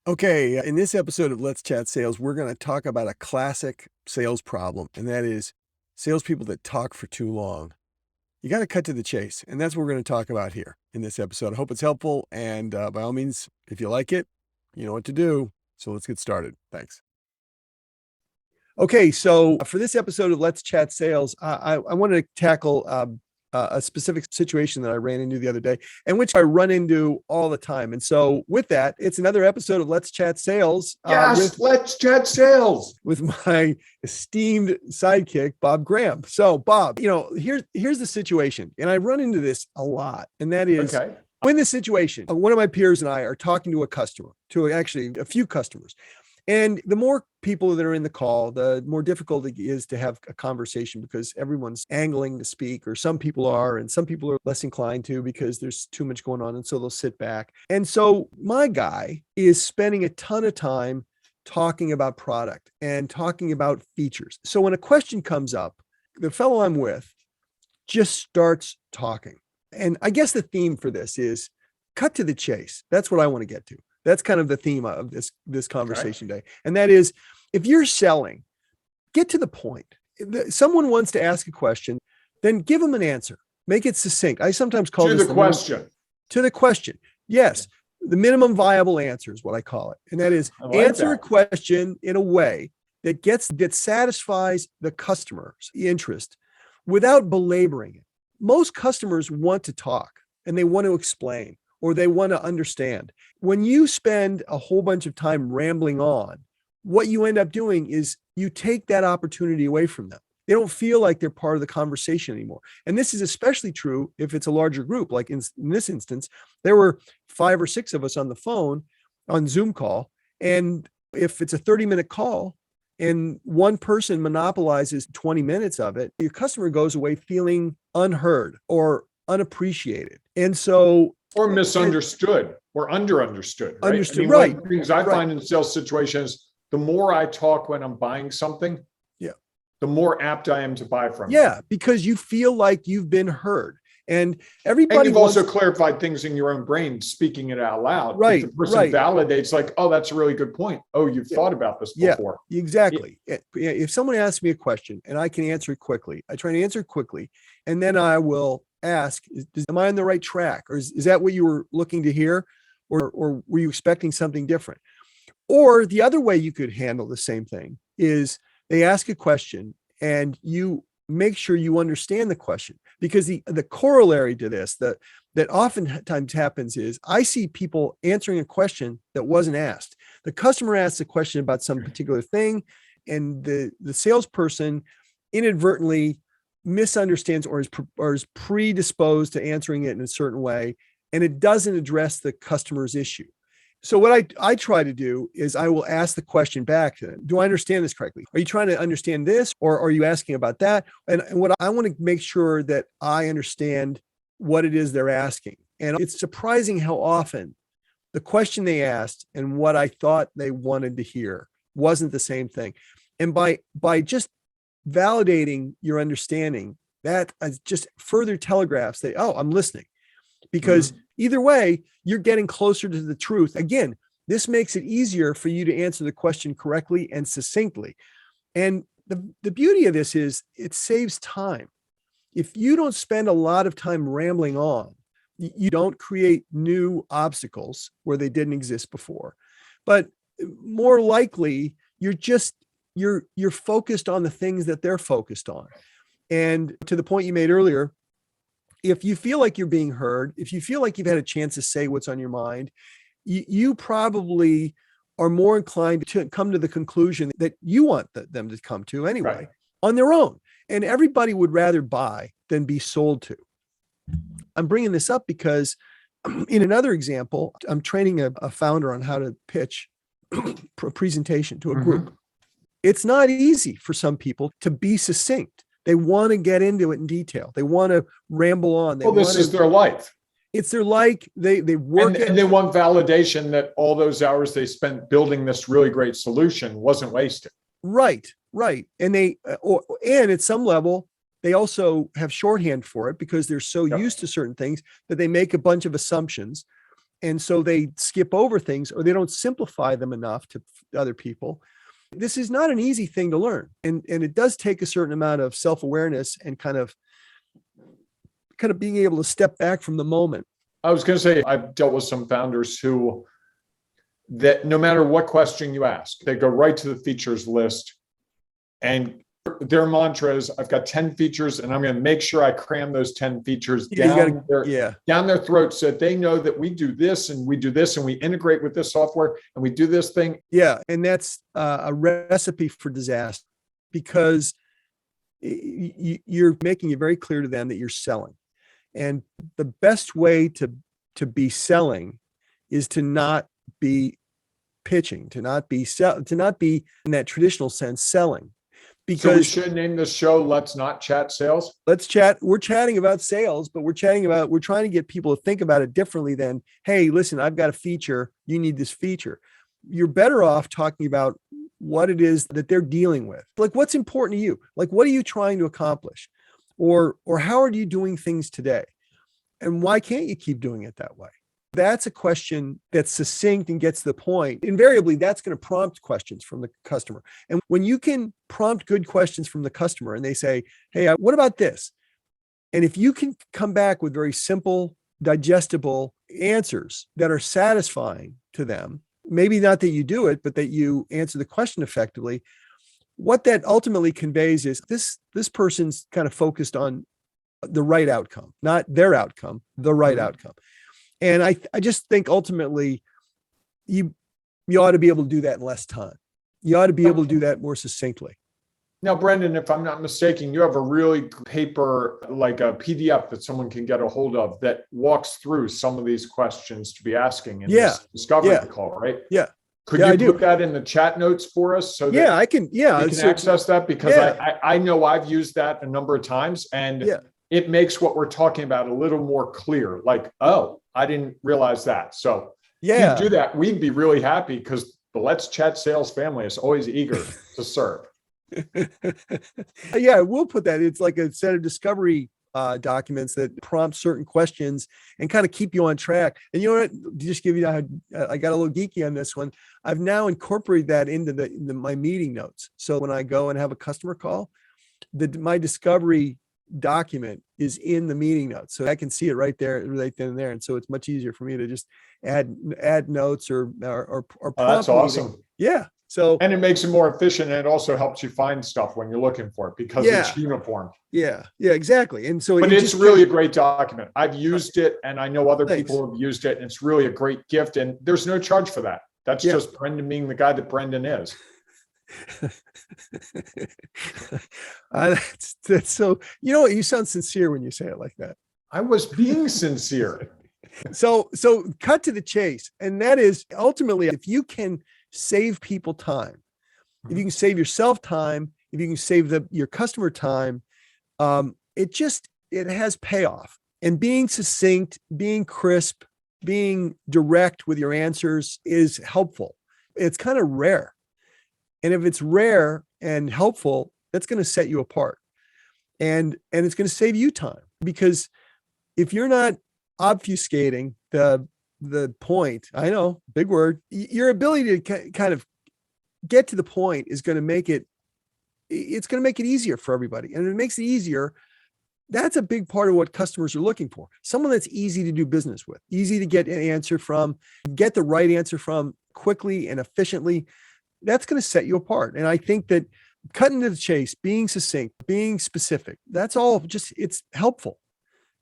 Okay, in this episode of Let's Chat Sales, we're going to talk about a classic sales problem, and that is salespeople that talk for too long. You got to cut to the chase, and that's what we're going to talk about here in this episode. I hope it's helpful, and by all means, if you like it, you know what to do. So let's get started. Thanks. Okay, so for this episode of Let's Chat Sales, I want to tackle a specific situation that I ran into the other day, and which I run into all the time. And so with that, it's another episode of Let's Chat Sales. Yes, Let's Chat Sales with my esteemed sidekick, Bob Graham. So Bob, here's the situation. And I run into this a lot. And that is, okay. In this situation, one of my peers and I are talking to a customer, to actually a few customers. And the more people that are in the call, the more difficult it is to have a conversation because everyone's angling to speak, or some people are, and some people are less inclined to because there's too much going on. And so they'll sit back. And so my guy is spending a ton of time talking about product and talking about features. So when a question comes up, the fellow I'm with just starts talking. And I guess the theme for this is cut to the chase. That's what I want to get to. That's kind of the theme of this conversation today. And that is, if you're selling, get to the point. If someone wants to ask a question, then give them an answer. Make it succinct. I sometimes call this the question. To the question. Yes. The minimum viable answer is what I call it. And that is answer a question in a way that satisfies the customer's interest without belaboring it. Most customers want to talk and they want to explain, or they want to understand. When you spend a whole bunch of time rambling on, what you end up doing is you take that opportunity away from them. They don't feel like they're part of the conversation anymore. And this is especially true if it's a larger group. Like in this instance, there were 5 or 6 of us on the phone on Zoom call. And if it's a 30-minute call and one person monopolizes 20 minutes of it, your customer goes away feeling unheard or unappreciated. And so, or misunderstood or understood. Right? Understood, one of the things I find in sales situations, the more I talk when I'm buying something, the more apt I am to buy from you. Because you feel like you've been heard. And everybody you've also clarified things in your own brain, speaking it out loud. Right. The person validates like, oh, that's a really good point. Oh, you've thought about this before. Yeah, exactly. If someone asks me a question and I can answer it quickly, I try to answer it quickly. And then I will ask, am I on the right track? Or is that what you were looking to hear? Or were you expecting something different? Or the other way you could handle the same thing is they ask a question and you make sure you understand the question, because the corollary to this that oftentimes happens is I see people answering a question that wasn't asked. The customer asks a question about some particular thing, and the salesperson inadvertently misunderstands or is predisposed to answering it in a certain way, and it doesn't address the customer's issue. So what I try to do is I will ask the question back to them. Do I understand this correctly? Are you trying to understand this, or are you asking about that? And what I want to make sure that I understand what it is they're asking. And it's surprising how often the question they asked and what I thought they wanted to hear wasn't the same thing. And by just validating your understanding, that just further telegraphs that, oh, I'm listening. Because either way, you're getting closer to the truth. Again, this makes it easier for you to answer the question correctly and succinctly. And the beauty of this is it saves time. If you don't spend a lot of time rambling on, you don't create new obstacles where they didn't exist before. But more likely, you're focused on the things that they're focused on. And to the point you made earlier, if you feel like you're being heard, if you feel like you've had a chance to say what's on your mind, you probably are more inclined to come to the conclusion that you want them to come to anyway, on their own. And everybody would rather buy than be sold to. I'm bringing this up because in another example, I'm training a founder on how to pitch a presentation to a group. It's not easy for some people to be succinct. They want to get into it in detail. They want to ramble on. This is their life. It's their life. They work and they want validation that all those hours they spent building this really great solution wasn't wasted. Right. And and at some level, they also have shorthand for it because they're so used to certain things that they make a bunch of assumptions And so they skip over things, or they don't simplify them enough to other people. This is not an easy thing to learn. And it does take a certain amount of self-awareness and kind of being able to step back from the moment. I was going to say, I've dealt with some founders who, that no matter what question you ask, they go right to the features list, and their mantra is, I've got 10 features and I'm going to make sure I cram those 10 features down their throat, so that they know that we do this and we do this and we integrate with this software and we do this thing. Yeah. And that's a recipe for disaster, because you're making it very clear to them that you're selling. And the best way to be selling is to not be pitching, to not be in that traditional sense selling. Because so we should name this show "Let's Not Chat Sales." Let's chat. We're chatting about sales, but we're trying to get people to think about it differently than, hey, listen, I've got a feature, you need this feature. You're better off talking about what it is that they're dealing with. Like, what's important to you? Like, what are you trying to accomplish? Or how are you doing things today? And why can't you keep doing it that way? That's a question that's succinct and gets to the point. Invariably, that's going to prompt questions from the customer. And when you can prompt good questions from the customer and they say, hey, what about this? And if you can come back with very simple, digestible answers that are satisfying to them, maybe not that you do it, but that you answer the question effectively, what that ultimately conveys is this person's kind of focused on the right outcome, not their outcome, the right outcome. And I just think ultimately you ought to be able to do that in less time. You ought to be able to do that more succinctly. Now, Brendan, if I'm not mistaken, you have a really paper, like a PDF that someone can get a hold of that walks through some of these questions to be asking in this discovery call, right? Yeah. Could you put that in the chat notes for us so that I can, we can access that? Because I know I've used that a number of times, and it makes what we're talking about a little more clear. Like, oh, I didn't realize that. So if you do that, we'd be really happy, because the Let's Chat Sales family is always eager to serve. We'll put that. It's like a set of discovery documents that prompt certain questions and kind of keep you on track. And you know what? Just give you, I got a little geeky on this one. I've now incorporated that into my meeting notes. So when I go and have a customer call, my discovery document is in the meeting notes, so I can see it right there, right then and there. And so it's much easier for me to just add notes or that's awesome. Yeah. So, and it makes it more efficient, and it also helps you find stuff when you're looking for it, because it's uniform. Yeah, exactly. And so, but it's really a great document. I've used it, and I know other people have used it, and it's really a great gift. And there's no charge for that. That's just Brendan being the guy that Brendan is. That's so, you know what, you sound sincere when you say it like that. I was being sincere. So cut to the chase. And that is ultimately, if you can save people time, if you can save yourself time, if you can save your customer time, it has payoff. And being succinct, being crisp, being direct with your answers is helpful. It's kind of rare. And if it's rare and helpful, that's going to set you apart. And it's going to save you time, because if you're not obfuscating the point, I know, big word, your ability to kind of get to the point is going to make it easier for everybody. And if it makes it easier, that's a big part of what customers are looking for. Someone that's easy to do business with, easy to get an answer from, get the right answer from quickly and efficiently. That's going to set you apart. And I think that cutting to the chase, being succinct, being specific, that's all it's helpful.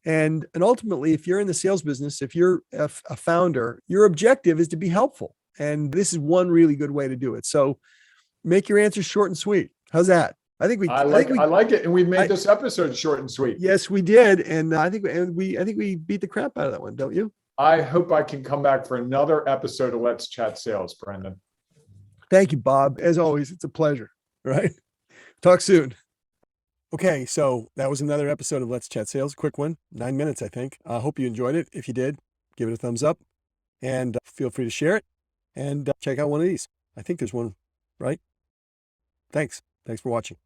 And ultimately, if you're in the sales business, if you're a founder, your objective is to be helpful. And this is one really good way to do it. So make your answers short and sweet. How's that? I like it. And we made this episode short and sweet. Yes, we did. And I think we beat the crap out of that one, don't you? I hope I can come back for another episode of Let's Chat Sales, Brendan. Thank you, Bob. As always, it's a pleasure. Right? Talk soon. Okay, so that was another episode of Let's Chat Sales. Quick one, 9 minutes, I think. I hope you enjoyed it. If you did, give it a thumbs up, and feel free to share it, and check out one of these. I think there's one, right? Thanks for watching.